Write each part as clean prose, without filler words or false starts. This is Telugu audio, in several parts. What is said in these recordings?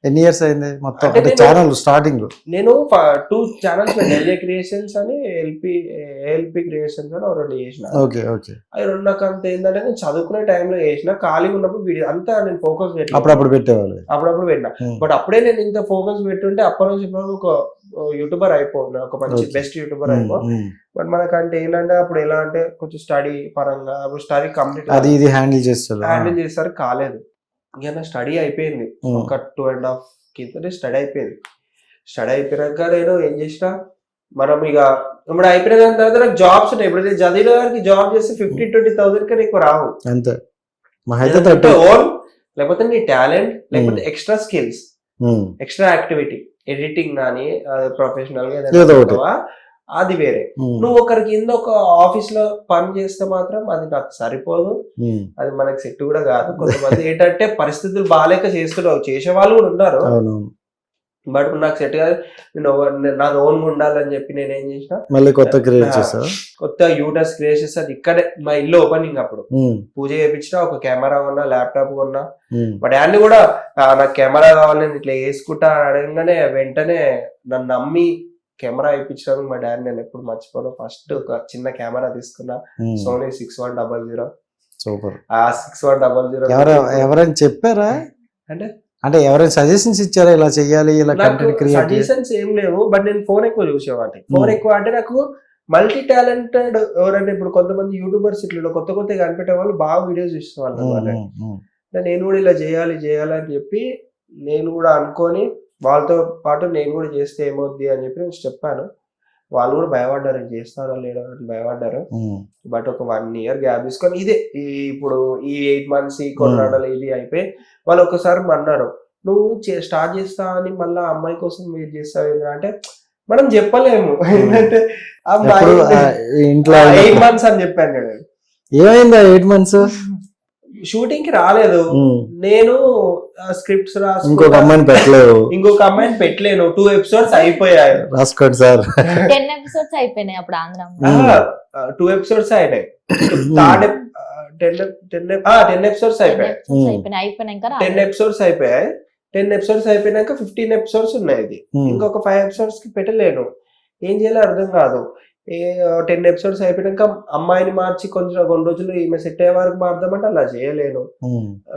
ఎన్ని ఇయర్స్ అయింది మొత్తం అంటే అంటే నేను- ఛానల్ స్టార్టింగ్? నేను 2 ఛానల్స్ ఎల్ఏ క్రియేషన్స్ అని ఏఎల్పి క్రియేషన్స్ అని 2 చేసిన. Okay okay. అవి 2 నాకు అంత ఏంటంటే నేను చదువుకునే టైంలో చేసిన, ఖాళీగా ఉన్నప్పుడు వీడియో అంతా నేను ఫోకస్ పెట్టి అప్పుడప్పుడు పెట్టేవాళ్ళు. అప్పుడప్పుడు పెట్టిన. బట్ అప్పుడే నేను ఇంత ఫోకస్ పెట్టుంటే అప్పటి నుంచి ఇప్పుడు ఒక యూట్యూబర్ అయిపోయినా, ఒక మంచి Okay. బెస్ట్ యూట్యూబర్ అయిపో. బట్ మనకంటే ఏంటంటే అప్పుడు ఎలా అంటే కొంచెం స్టడీ పరంగా అప్పుడు స్టడీ కంప్లీట్ అది ఇది హ్యాండిల్ చేస్తారు. హ్యాండిల్ చేస్తారు కాలేదు. ఇక నా స్టడీ అయిపోయింది ఒక 2.5 కింద స్టడీ అయిపోయింది. స్టడీ అయిపోయాక నేను ఏం చేసిన, మనం ఇక ఇప్పుడు అయిపోయిన దాని తర్వాత నాకు జాబ్స్ ఉన్నాయి. ఇప్పుడు నేను చదివిన దానికి జాబ్ చేస్తే 15-20,000 నీకు రావు. అంతే అయితే 30. ఓన్ లేకపోతే నీ టాలెంట్ లేకపోతే extra skills, extra activity, editing కానీ ప్రొఫెషనల్ గా ఏదో ఒకటి. అది వేరే. నువ్వు ఒకరి కింద ఒక ఆఫీస్ లో పని చేస్తే మాత్రం అది నాకు సరిపోదు, అది మనకి సెట్ కూడా కాదు. కొంతమంది ఏంటంటే పరిస్థితులు బాగాలేక చేస్తున్నారు, చేసే వాళ్ళు కూడా ఉన్నారు. బట్ నాకు సెట్ కాదు, నేను నాది ఓన్ ఉండాలని చెప్పి నేను ఏం చేసిన, మళ్ళీ కొత్త క్రియేట్ చేసా, కొత్త యూటర్స్ క్రియేట్ చేస్తాను. ఇక్కడే మా ఇల్లు ఓపెనింగ్ అప్పుడు పూజ చేయించిన, ఒక కెమెరా కొన్నా, ల్యాప్టాప్ కొన్నా. మా డాడీ కూడా నాకు కెమెరా కావాలి నేను ఇట్లా వేసుకుంటా అడగగానే వెంటనే నన్ను నమ్మి కెమెరా ఇప్పించడం మా డాడీ నేను ఎప్పుడు మర్చిపోను. ఫస్ట్ ఒక చిన్న కెమెరా తీసుకున్నా, సోనీ 6100. సూపర్. ఆ 6100 ఎవరైనా చెప్పారా అంటే అంటే ఎవరైనా సజెషన్స్ ఇచ్చారా ఇలా చెయ్యాలి ఇలా కంటెంట్ క్రియేట్? సజెషన్స్ ఏం లేవు, బట్ నేను ఫోన్ ఎక్కువ చూసేవాడిని. ఫోన్ ఎక్కువ అంటే నాకు మల్టీ టాలెంటెడ్ ఎవరంటే ఇప్పుడు కొంతమంది యూట్యూబర్స్ ఇట్లా కొత్త కొత్తగా కనిపెట్టే వాళ్ళు బాగా వీడియోస్ ఇచ్చేవాళ్ళు అన్నమాట. నేను కూడా ఇలా చేయాలి అని చెప్పి నేను కూడా అనుకొని వాళ్ళతో పాటు నేను కూడా చేస్తే ఏమవుద్ది అని చెప్పి నేను చెప్పాను. వాళ్ళు కూడా భయపడ్డారు, చేస్తారో లేదో భయపడ్డారు. బట్ ఒక 1 year గ్యాప్ తీసుకొని ఇదే ఇప్పుడు ఈ 8 months ఈ కొన్నాడలు ఇది అయిపోయి వాళ్ళు ఒకసారి అన్నారు, నువ్వు స్టార్ట్ చేస్తా అని మళ్ళీ అమ్మాయి కోసం వెయిట్ చేస్తావు అంటే మనం చెప్పలేము. ఏంటంటే ఇంట్లో 8 months అని చెప్పాను నేను. ఏమైందా 8 months? షూటింగ్ కి రాలేదు నేను, స్క్రిప్ట్స్ ఇంకొక అమ్మాయిని పెట్టలేను. 2 episodes అయిపోయాయి. రాసుకోండి సార్. 10 episodes అయిపోయినాయి అప్పుడు ఆంధ్ర. 2 episodes అయినాయి. 10 episodes అయిపోయాయి. 10 episodes అయిపోయాయి. 10 episodes అయిపోయినాక 15 episodes ఉన్నాయి. ఇది ఇంకొక 5 episodes కి పెట్టలేను. ఏం చేయాలో అర్థం కాదు. 10 episodes అయిపోయినాక అమ్మాయిని మార్చి కొంచెం 2 రోజులు ఈమె సెట్ అయ్యే వరకు మారుదామంటే అలా చేయలేను.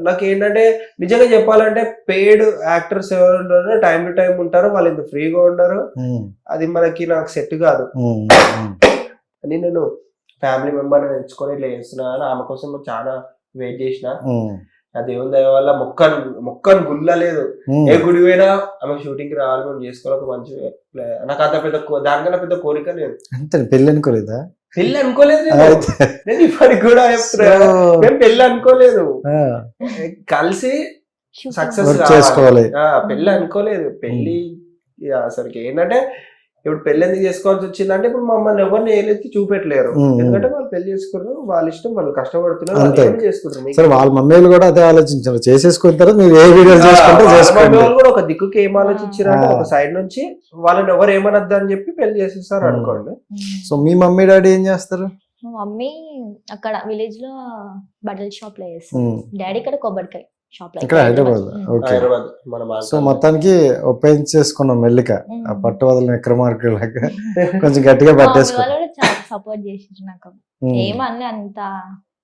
నాకు ఏంటంటే నిజంగా చెప్పాలంటే పెయిడ్ యాక్టర్స్ ఎవరు ఉంటారో టైం టు టైం ఉంటారో వాళ్ళు ఇంత ఫ్రీగా ఉండరు, అది మనకి నాకు సెట్ కాదు అని నేను ఫ్యామిలీ మెంబర్ ఎంచుకొని ఇట్లా చేస్తున్నాను. ఆమె కోసం చాలా వెయిట్ చేసిన. ఆ దేవుని దయ వల్ల మొక్కను గుల్లలేదు. ఏ గుడి పోయినా ఆమె షూటింగ్ కి రావాలి, మనం చేసుకోవాలి. ఒక మంచి నాకు అంత పెద్ద దానికన్నా పెద్ద కోరిక లేదు. పెళ్లి అనుకోలేదా? పెళ్లి అనుకోలేదు నేను ఇప్పటికి కూడా చెప్తున్నా, మేము పెళ్లి అనుకోలేదు, కలిసి సక్సెస్ చేసుకోవాలి. పెళ్లి అనుకోలేదు. పెళ్లి అసలుకి ఏంటంటే ఇప్పుడు పెళ్లి ఎందుకు చేసుకోవాల్సి వచ్చిందంటే ఇప్పుడు మమ్మల్ని ఎవరిని ఏలెత్తి చూపెట్టలేరు. ఎందుకంటే వాళ్ళు పెళ్లి చేసుకున్నారు, వాళ్ళ ఇష్టం, వాళ్ళు కష్టపడుతున్నారు, చేసుకుంటారు. వాళ్ళ మమ్మీలు కూడా అదే ఆలోచించారు, చేసేసుకుంటారు. మీరు ఏ వీడియో చేసుకుంటారు కూడా ఒక దిక్కుకి ఏం ఆలోచించారంటే ఒక సైడ్ నుంచి వాళ్ళని ఎవరు ఏమనద్దు అని చెప్పి పెళ్లి చేసేస్తారు అనుకోండి. సో మీ మమ్మీ డాడీ ఏం చేస్తారు? మా మమ్మీ అక్కడ విలేజ్ లో బట్టల షాప్ లో చేస్తారు, డాడీ ఇక్కడ కొబ్బరికాయ షాప్ లో ఇక్కడ హైదరాబాద్. సో మొత్తానికి ఒప్పించేసుకున్నాం మెల్లిక, పట్టు వదలని విక్రమార్కుడు లాగా కొంచెం గట్టిగా పట్టేసుకున్నాం. చాలా సపోర్ట్ చేసారు నాకు. ఏమన్నా అంత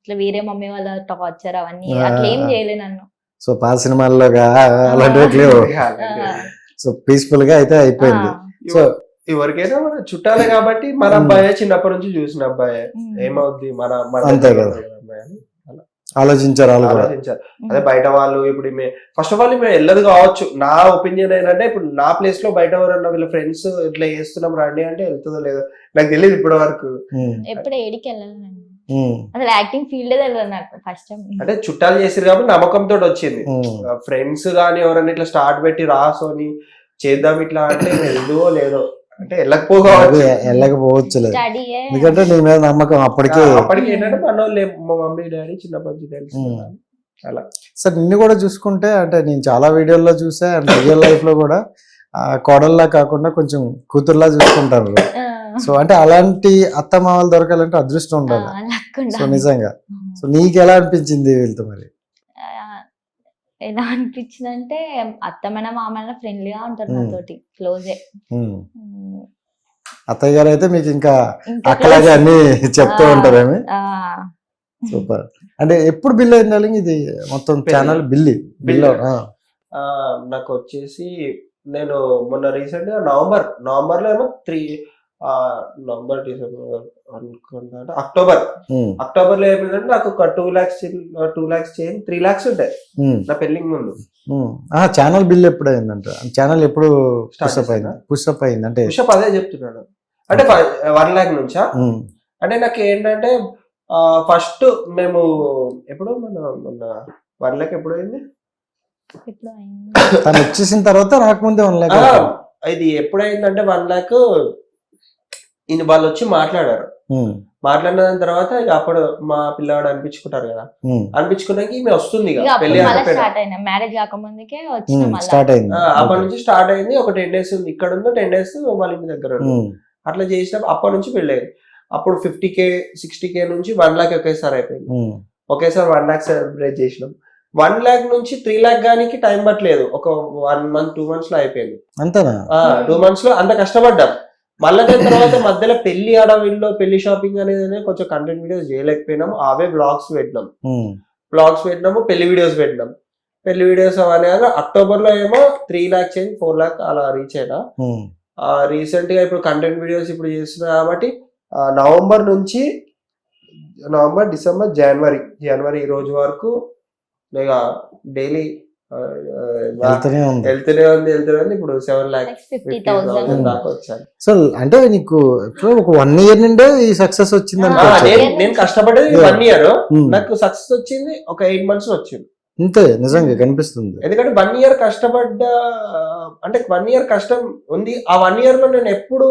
ఇట్లా వేరే మమ్మీ వాళ్ళ టార్చర్ అవన్నీ అట్లా ఏం చేయలే నన్ను. సో పాత సినిమాల్లో అలాంటివి లేవు. సో పీస్ఫుల్ గా అయితే అయిపోయింది. సో ఎవరికైనా మన చుట్టాలే కాబట్టి మన అబ్బాయి చిన్నప్పటి నుంచి చూసిన అబ్బాయి ఏమవుద్ది మన అంతే కదా ఆలోచించారు. అదే బయట వాళ్ళు ఇప్పుడు ఫస్ట్ ఆఫ్ ఆల్ మేము వెళ్ళదు కావచ్చు. నా ఒపీనియన్ ఏంటంటే ఇప్పుడు నా ప్లేస్ లో బయట ఎవరన్నా వీళ్ళ ఫ్రెండ్స్ ఇట్లా చేస్తున్నాం రండి అంటే వెళ్తుందో లేదో నాకు తెలియదు ఇప్పటి వరకు. ఎప్పుడు ఏడికి వెళ్ళాలి అసలు యాక్టింగ్ ఫీల్డ్ తెలియదు నాకు ఫస్ట్ టైం. అంటే చుట్టాలు చేసారు కాబట్టి నమ్మకంతో వచ్చింది. ఫ్రెండ్స్ గానీ ఎవరన్నా ఇట్లా స్టార్ట్ పెట్టి రాసోని చేద్దాం ఇట్లా అంటే వెళ్దో లేదో అంటే వెళ్ళకపోవచ్చు, ఎందుకంటే నీ మీద నమ్మకం అప్పటికి ఏంటంటే మన వాళ్ళు మా మమ్మీ డాడీ చిన్నప్పటి నుంచి తెలుసు అలా. సార్ నిన్ను కూడా చూసుకుంటే అంటే నేను చాలా వీడియోల్లో చూసా, అండ్ రియల్ లైఫ్ లో కూడా కోడల్లా కాకుండా కొంచెం కూతుర్లా చూసుకుంటారు. సో అంటే అలాంటి అత్త మామలు దొరకాలంటే అదృష్టం ఉండాలి. సో నిజంగా సో నీకు ఎలా అనిపించింది వీళ్ళతో? మరి ఎలా అనిపించింది అంటే అత్తమైన మామయ్య ఫ్రెండ్లీగా ఉంటారు నాతోటి, క్లోజే. అత్తయ్య గారు అయితే మీకు ఇంకా ఇంకా అక్కలాగా అన్ని చెప్తూ ఉంటారేమి. ఆ, సూపర్. అంటే ఎప్పుడు బిల్ అయింది డార్లింగ్ ఇది మొత్తం ఛానల్ బిల్? నాకు వచ్చేసి నేను మొన్న రీసెంట్ గా నవంబర్ లో ఏమో నవంబర్ డిసెంబర్ అనుకుంటా, అక్టోబర్ లో ఏమైందంటే నాకు ఒక 2 lakhs చేంజ్ 3 lakhs ఉంటాయి నా పెళ్లికి ముందు. ఛానల్ బిల్ ఎప్పుడు అయిందంట? ఛానల్ ఎప్పుడు Start పుషప్ అయింది అంటే పుషప్ అదే చెప్తున్నాను. అంటే 1 lakh నుంచా? అంటే నాకు ఏంటంటే ఫస్ట్ మేము ఎప్పుడు మొన్న 1 lakh ఎప్పుడు అయింది? ఎప్పుడు అయింది? తను వచ్చేసిన తర్వాత రాకముందే 1 lakh. ఇది ఎప్పుడైందంటే 1 lakh వాళ్ళు వచ్చి మాట్లాడారు. మాట్లాడిన తర్వాత ఇక అప్పుడు మా పిల్లవాడు అనిపించుకుంటారు కదా, అనిపించుకున్నాక ఈమె వస్తుంది ఇక పెళ్లి మ్యారేజ్ కాకముందుకే వచ్చిన స్టార్ట్ అయింది. అప్పటి నుంచి స్టార్ట్ అయింది. ఒక 10 days ఉంది ఇక్కడ ఉందో, 10 days వాళ్ళ ఇంటి దగ్గర ఉంది. అట్లా చేసినప్పుడు అప్పటి నుంచి పెళ్లి అయింది. అప్పుడు 50K 60K నుంచి 1 lakh ఒకేసారి అయిపోయింది. ఒకేసారి 1 lakh సెలబ్రేట్ చేసినాం. 1 lakh నుంచి 3 lakh గానికి టైం పట్టలేదు, ఒక 1 month 2 months లో అయిపోయింది. అంతేనా? 2 months లో అంత కష్టపడ్డాం. మళ్ళీ దాని తర్వాత మధ్యలో పెళ్లి ఆడవిల్లో పెళ్లి షాపింగ్ అనేది కొంచెం కంటెంట్ వీడియోస్ చేయలేకపోయినాము. అవే బ్లాగ్స్ పెట్టినాము, పెళ్లి వీడియోస్ పెట్టినాం. పెళ్లి వీడియోస్ అనేది అక్టోబర్ లో ఏమో 3 lakh చేంజ్ 4 lakh అలా రీచ్ అయినా. రీసెంట్ గా ఇప్పుడు కంటెంట్ వీడియోస్ ఇప్పుడు చేస్తున్నా కాబట్టి నవంబర్ నుంచి డిసెంబర్ జనవరి ఈ రోజు వరకు డైలీ వెళ్తూనే ఉంది. ఇప్పుడు 7,50,000 దాకా వచ్చాను. సో అంటే నీకు ఒక 1 year నుండే ఈ సక్సెస్ వచ్చింది. నేను కష్టపడేది 1 year, నాకు సక్సెస్ వచ్చింది ఒక 8 months వచ్చింది. అంతే, నిజంగా కనిపిస్తుంది. ఎందుకంటే 1 year కష్టపడ్డా, అంటే 1 year కష్టం ఉంది. ఆ 1 year లో నేను ఎప్పుడు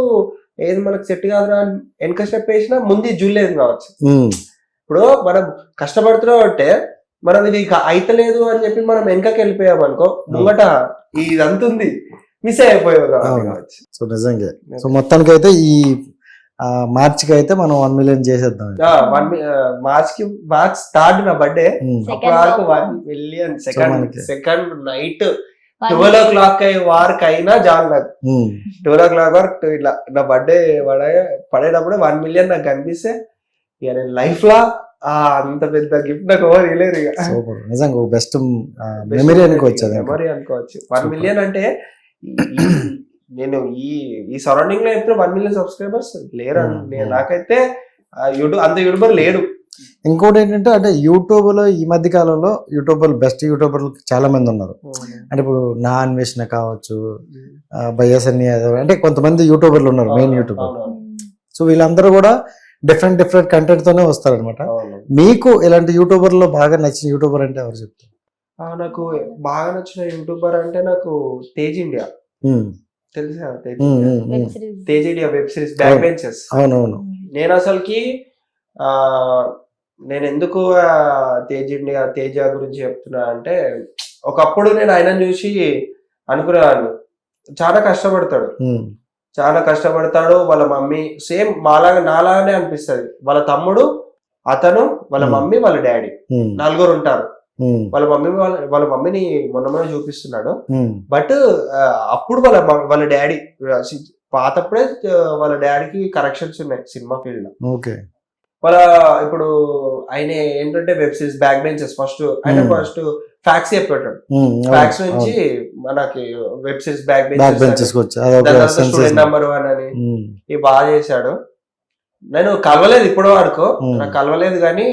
ఏది మనకు సెట్ కాదురా వెనక స్టెప్ వేసినా ముందు జూలేదు కావచ్చు. ఇప్పుడు మనం కష్టపడుతున్నాం అంటే మనం ఇది అయితలేదు అని చెప్పి మనం వెనకకి వెళ్ళిపోయాం అనుకో, ముంగట ఇదంతా ఉంది, మిస్ అయిపోయావు కావచ్చు. సో నిజంగా సో మొత్తానికి అయితే ఈ మార్చికి అయితే మనం 1 million చేసేద్దాం. మార్చ్ స్టార్ట్ నా బర్త్డే, అప్పటి వరకు 1 million సెకండ్ నైట్ 12 o'clock వరకు అయినా చాలు నాకు. 12 o'clock వరకు ఇట్లా నా బర్త్డే పడేటప్పుడు 1 million నాకు కనిపిస్తే ఇక నేను లైఫ్ లా అంత పెద్ద గిఫ్ట్ నాకు ఎవరు ఇవ్వలేదు. ఇక నిజంగా బెస్ట్ మెమరీ అనుకోవచ్చు. 1 million అంటే నేను ఈ సరౌండింగ్ లో ఎప్పుడు 1 million సబ్స్క్రైబర్స్ లేరు. నాకైతే యూట్యూబర్ లేడు. ఇంకోటి ఏంటంటే అంటే యూట్యూబ్ లో ఈ మధ్య కాలంలో బెస్ట్ యూట్యూబర్లు చాలా మంది ఉన్నారు. అంటే ఇప్పుడు నా అన్వేషణ కావచ్చు, బయ్యసన్ని యాదవ్, అంటే కొంతమంది యూట్యూబర్లు ఉన్నారు, మెయిన్ యూట్యూబర్. సో వీళ్ళందరూ కూడా డిఫరెంట్ కంటెంట్ తోనే వస్తారు అనమాట. మీకు ఇలాంటి యూట్యూబర్ లో బాగా నచ్చిన యూట్యూబర్ అంటే ఎవరు చెప్తారు? నాకు బాగా నచ్చిన యూట్యూబర్ అంటే నాకు తేజ్ ఇండియా తెలుసా? Tej India web series back benches. అవునవును. నేను అసలుకి నేను ఎందుకు తేజ గురించి చెప్తున్నా అంటే, ఒకప్పుడు నేను ఆయనను చూసి అనుకునేవాడిని చాలా కష్టపడతాడు. వాళ్ళ మమ్మీ సేమ్ నాలాగానే అనిపిస్తుంది. వాళ్ళ తమ్ముడు, అతను, వాళ్ళ మమ్మీ, వాళ్ళ డాడీ, 4 ఉంటారు. వాళ్ళ మమ్మీని మొన్న చూపిస్తున్నాడు. బట్ అప్పుడు వాళ్ళ డాడీ పాతప్పుడే వాళ్ళ డాడీకి కరెక్షన్స్ ఉన్నాయి సినిమా ఫీల్డ్ లో. ఇప్పుడు ఆయన ఏంటంటే web series back benches first facts చెప్పాడు. ఫ్యాక్స్ నుంచి మనకి web series back benches student number 1 అని ఇవి బాగా చేశాడు. నేను కలవలేదు ఇప్పటి వరకు, నాకు కలవలేదు కానీ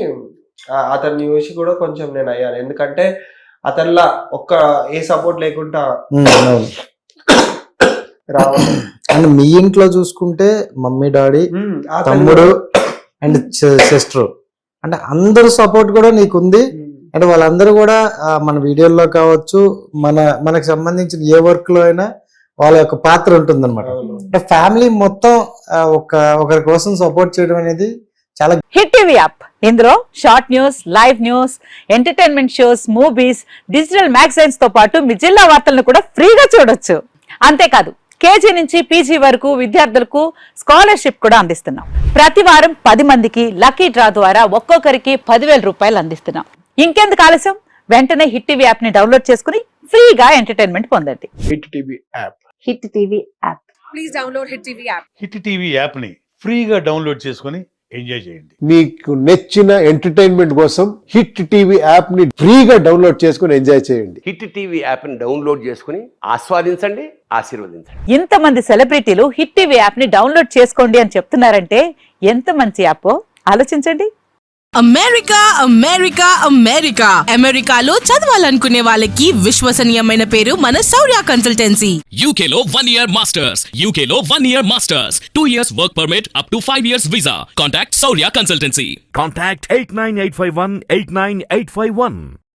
అతన్ని చూసి కూడా కొంచెం నేను అయ్యాను. ఎందుకంటే అతనిలా ఏ సపోర్ట్ లేకుండా రావాలి. అండ్ మీ ఇంట్లో చూసుకుంటే మమ్మీ, డాడీ, తమ్ముడు అండ్ సిస్టర్, అంటే అందరు సపోర్ట్ కూడా నీకుంది. అంటే వాళ్ళందరూ కూడా మన వీడియోల్లో కావచ్చు, మనకు సంబంధించిన ఏ వర్క్ లో అయినా వాళ్ళ యొక్క పాత్ర ఉంటుంది అనమాట. అంటే ఫ్యామిలీ మొత్తం ఒకరి కోసం సపోర్ట్ చేయడం అనేది చాలా. హిట్ టీవీ యాప్, ఇందులో short news, live news, entertainment shows, movies, digital magazines తో పాటు మీ జిల్లా వార్తలను కూడా ఫ్రీగా చూడొచ్చు. అంతేకాదు KG నుంచి PG వరకు విద్యార్థులకు స్కాలర్షిప్ కూడా అందిస్తున్నాం. ప్రతి వారం 10 మందికి లక్కీ డ్రా ద్వారా ఒక్కొక్కరికి 10,000 రూపాయలు అందిస్తున్నాం. ఇంకెందుకు ఆలస్యం, వెంటనే హిట్ టీవీ యాప్ ని డౌన్లోడ్ చేసుకుని ఫ్రీగా ఎంటర్టైన్మెంట్ పొందండి. Hit TV app. Hit TV app. Hit TV యాప్ని ఫ్రీగా డౌన్లోడ్ చేసుకొని ఎంజాయ్ చేయండి. మీకు నచ్చిన ఎంటర్టైన్మెంట్ కోసం హిట్ టీవీ యాప్ ని ఫ్రీగా డౌన్లోడ్ చేసుకుని ఎంజాయ్ చేయండి. హిట్ టీవీ యాప్ని డౌన్లోడ్ చేసుకుని ఆస్వాదించండి, ఆశీర్వదించండి. ఇంతమంది సెలబ్రిటీలు హిట్ టీవీ యాప్ ని డౌన్లోడ్ చేసుకోండి అని చెప్తున్నారంటే ఎంత మంచి యాప్ ఆలోచించండి. అమెరికా అమెరికా అమెరికా అమెరికాలో చదవాలనుకునే వాళ్ళకి విశ్వసనీయమైన పేరు మన శౌర్య కన్సల్టెన్సీ. UK లో 1 year masters, UK లో 1 year masters, 2 years work permit up to 5 years visa. Contact Saurya Consultancy. Contact 89851 89851.